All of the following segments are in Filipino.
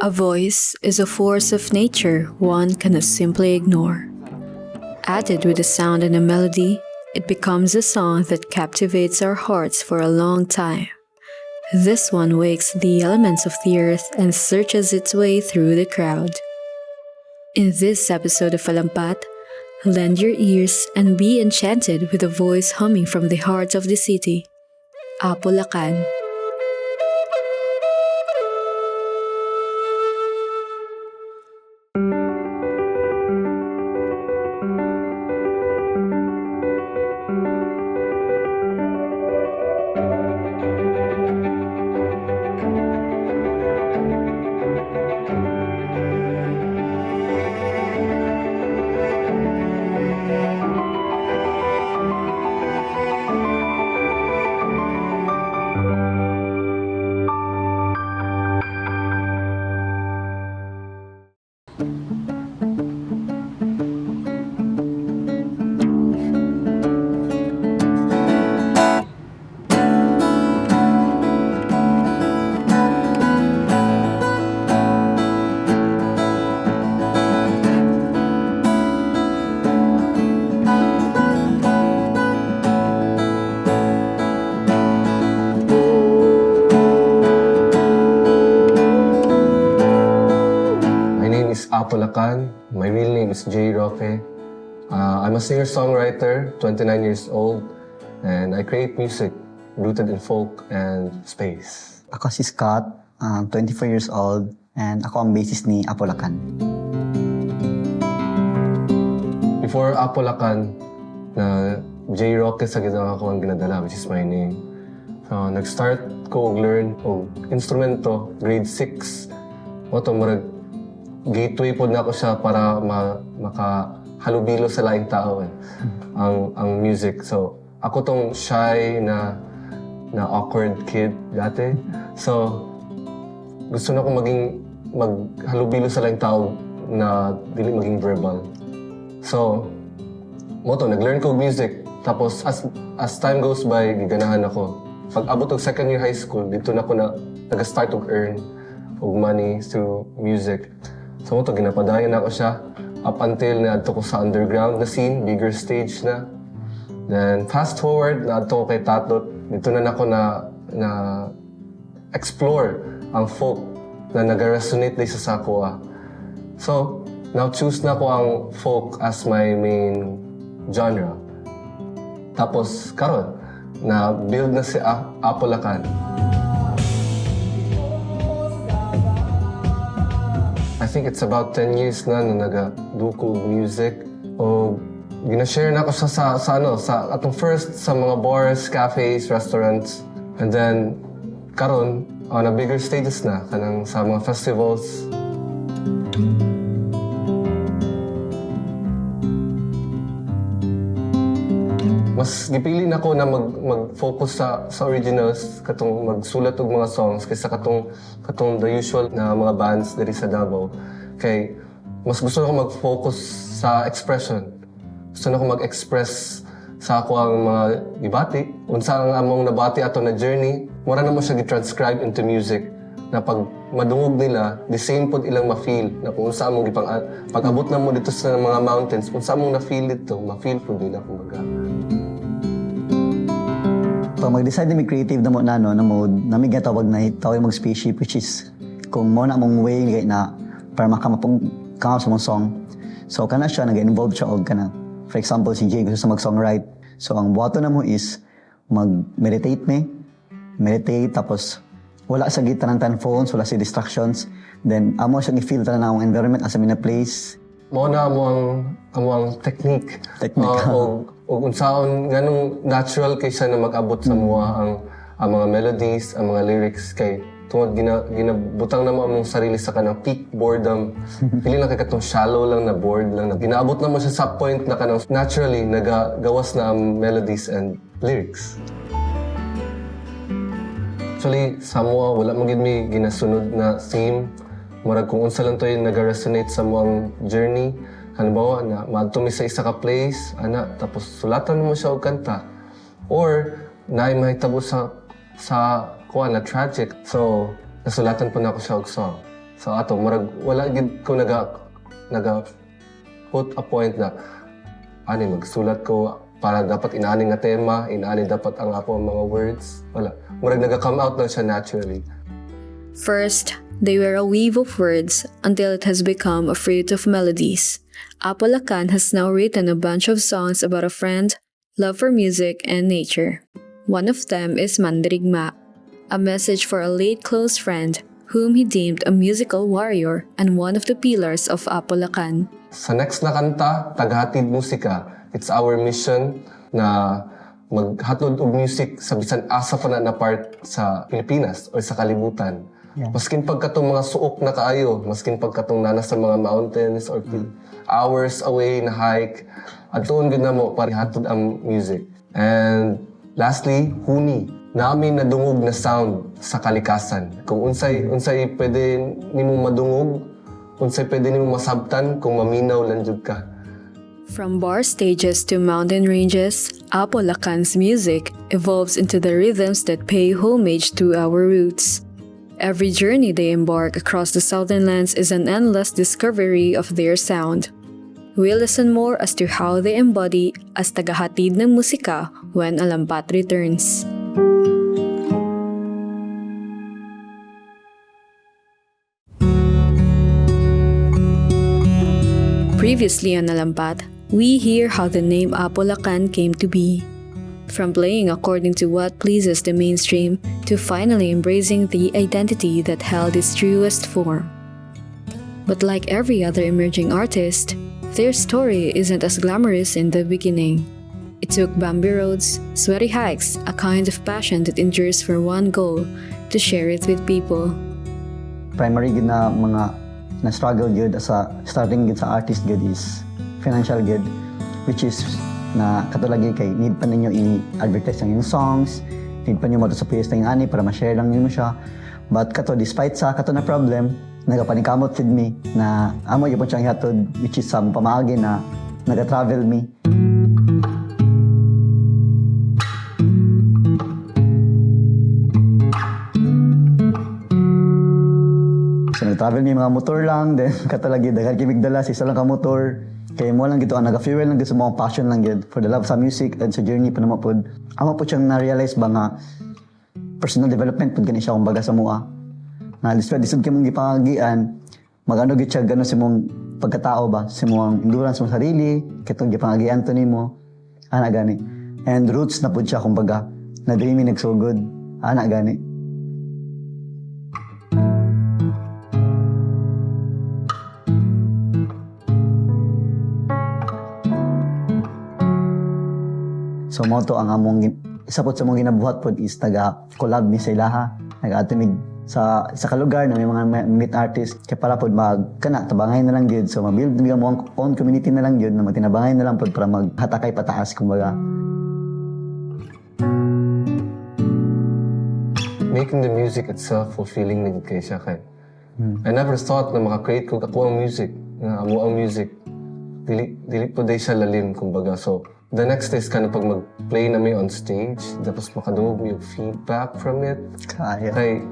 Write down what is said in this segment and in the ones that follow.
A voice is a force of nature one cannot simply ignore. Added with a sound and a melody, it becomes a song that captivates our hearts for a long time. This one wakes the elements of the earth and searches its way through the crowd. In this episode of Alampat, lend your ears and be enchanted with a voice humming from the heart of the city. Apulacan. Apulacan. My real name is Jay Roque. I'm a singer-songwriter, 29 years old, and I create music rooted in folk and space. Ako si Scott, 24 years old, and ako ang bassist ni Apulacan. Before Apulacan, na Jay Roque sa gitna ako ang ginadala, which is my name. So, nag-start ko learn og instrumento, grade 6. Oto, marag gateway po na ako siya para makahalubilo sa laing tao ang music. So, ako tong shy na awkward kid dati. So, gusto na akong maghalubilo sa laing tao na dili maging verbal. So, nag-learn ko music. Tapos, as time goes by, giganahan ako. Pag abot og second year high school, dito na ako nag-start og earn og money through music. So ginapadayan na ako siya up until naadto ko sa underground na scene, bigger stage na. Then fast forward, naadto ko kay Tatot. Dito na ako na explore ang folk na nag-resonate din sa Sakwa. So, now choose na ko ang folk as my main genre. Tapos, karon na build na si Apulacan. I think it's about 10 years na naga-do ko music. O gina-share na ako sa atong first sa mga bars, cafes, restaurants. And then, karon on a bigger stages na, kanang sa mga festivals. Mas gipili na ko na mag-focus sa originals, katong magsulat og mga songs kaysa katong the usual na mga bands diri sa Davao. Kay mas gusto ko mag-focus sa expression. Gusto na ko mag-express sa ako ang mga gibati, unsa ang among nabati ato na journey, mura na mo siya gi-transcribe into music na pag madungog nila, the same pod ilang ma-feel na kung unsa among pag-abot na mo dito sa mga mountains, unsa among na-feel dito, ma-feel pod nila kumbaga. Pag mag-decide na may creative na mo na mode, namin gatawag na tawag mag spaceship, which is kung mo na mong way na para makamapong come sa mong song. So kana siya, nag-involve siya og kana. For example, si Jay gusto sa mag-songwrite. So ang buhato na mo is mag-meditate tapos wala sa gitanang phones, wala sa distractions. Then amo siya ni-feel na ang environment as a place. Mao na ang technique. O unsaon ganong natural kaysa na mag-abot sa mga ang mga melodies, ang mga lyrics kay tungod ginabutang na mo among sarili sa kanang peak boredom. Pili lang kay katong shallow lang na bored lang na ginaabot na mo siya sa point na kanang naturally nagagawas na ang melodies and lyrics. Actually, sa mga wala mo gid mi ginasunod na theme. Murag kung unsa lang to yung nag-resonate sa mga journey. Halimbawa, na maadto mi sa isa ka place, tapos sulatan mo siya og kanta. Or, naay mahitabo sa kuha na tragic. So, nasulatan po na ako siya og song. So ato, murag wala gid ko naga put a point na magsulat ko para dapat inaani nga tema, inaani dapat ang ako mga words. Wala. Murag naga-come out lang siya naturally. First, they were a weave of words until it has become a fruit of melodies. Apo Lacan has now written a bunch of songs about a friend, love for music, and nature. One of them is Mandirigma, a message for a late close friend whom he deemed a musical warrior and one of the pillars of Apo Lacan. Sa next na kanta, Tagahatid Musika, it's our mission na maghatod og music sa bisan asa pa na part sa Pilipinas o sa kalibutan. Yeah. Maskin pagkatong mga suok na kaayo, maskin pagkatong nana sa mga mountains or hours away na hike, at tuon gud namo para hatod ang music. And lastly, Huni, namin nadungog na sound sa kalikasan. Kung unsay pwede nimo madungog, unsay pwede nimo masabtan kung maminaw lang jud ka. From bar stages to mountain ranges, Apo Lacan's music evolves into the rhythms that pay homage to our roots. Every journey they embark across the southern lands is an endless discovery of their sound. We'll listen more as to how they embody as tagahatid ng musika when Alampat returns. Previously on Alampat, we hear how the name Apo Lacan came to be. From playing according to what pleases the mainstream to finally embracing the identity that held its truest form. But like every other emerging artist, their story isn't as glamorous in the beginning. It took bumpy roads, sweaty hikes, a kind of passion that endures for one goal, to share it with people. Primary gid na mga na-struggle gid sa starting gid sa artist gid is financial gid, which is na katulagi kay need pa ninyo i-advertise ang inyong songs, need pa ninyo mo sa page ng ani para ma-share lang niyo siya. But kato, despite sa kato na problem, nagapaningkamot with me na amo yung siyang ihatod, which is sa pamagi na naga-travel me. So nag-travel me mga motor lang, then katulagi daghan kimig dala sa isa lang ka motor. Kaya mo lang gito, naga-fuel lang gito sa mga passion lang gito for the love sa music and sa journey pa naman po. Amo po siyang na-realize ba nga personal development po gani siya kumbaga sa mua. Na lisod kayo mong gipangagian, magano gito siya gano'n sa mong pagkatao ba, sa mong endurance mong sarili, kitong gipangagian to nimo, ana gani. And roots na po siya kumbaga, na dreamy nagsugod, ana gani. So mo to ang among isa po sa mong ginabuhat po is taga-collab mi sa ilaha, nag-atumig sa kalugar na may mga meet artist kaya para po magkana tabangay na lang gyud, so mabuild mi ang own community na lang gyud na matinabangay na lang po para maghatakay pataas kumbaga. Making the music itself fulfilling na gid kay siya kay. I never thought na maka-create ko ako ang music, na amo ang music. Dili po day siya lalim kumbaga. So the next is kind of pag mag-play na may on stage, tapos makadungog mo yung feedback from it. Kaya. Kay,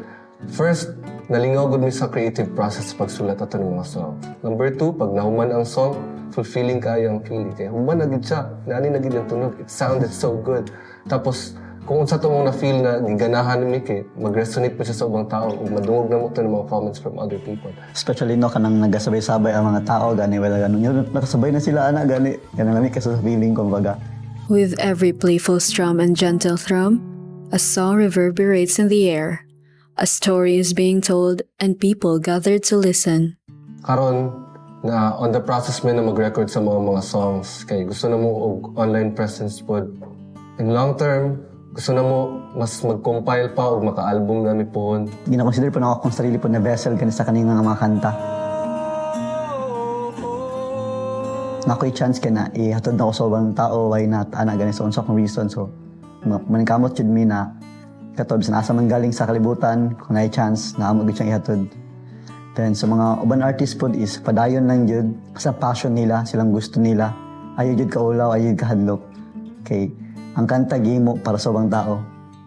first, nalingaw gud mi sa creative process pagsulat ato ng mga song. Number 2, pag nahuman ang song, fulfilling kayo ang feeling. Kaya human na gid siya, nani na gid ang tunog. It sounded so good. Tapos, kung unsa to mong na-feel na giganahan mi kay mag-resonate po siya sa ubang tao ug madungog na mo to ng mga comments from other people. Especially no kanang nagasabay-sabay ang mga tao gani wala ganun. Yung nakasabay na sila ana gani. Ganun lami ka sa feeling kumbaga. With every playful strum and gentle thrum, a song reverberates in the air. A story is being told and people gather to listen. Karon na on the process mi na mag-record sa mga songs kay gusto na mo og online presence pod. In long term, gusto na mo mas mag-compile pa o maka-album na mi pohon. Gina-consider po na ako kung sarili po na vessel kani sa kaning mga kanta. Na ako'y chance ka na ihatod na ako sa ubang tao, why not? Ana gani sa unsa kong reason. So, maningkamot yun mi na katob sa asa man galing sa kalibutan, kung na chance na amo gid siyang ihatod. Then sa mga uban artist po is padayon lang yun sa passion nila, silang gusto nila. Ayaw yun kaulaw, ayaw yun kahadlok. Okay. Ang kanta gimo para sa ubang tao.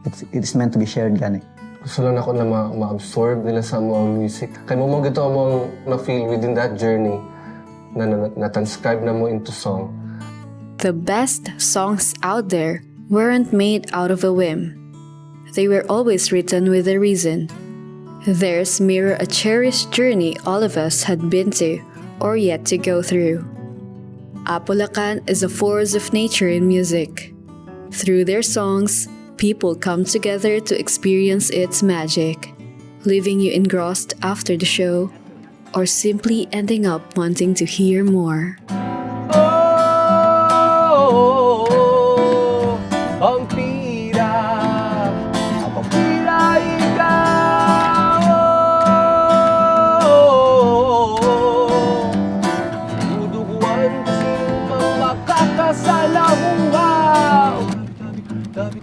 It is meant to be shared gani. Gusto lang ako na ma-absorb nila sa mga music. Kaya mo gito mong na-feel within that journey na transcribe na mo into song. The best songs out there weren't made out of a whim. They were always written with a reason. Theirs mirror a cherished journey all of us had been to or yet to go through. Apulacan is a force of nature in music. Through their songs, people come together to experience its magic, leaving you engrossed after the show, or simply ending up wanting to hear more. Ang pira ikaw. Duduguan kasi ang makakasalamuha. Tabi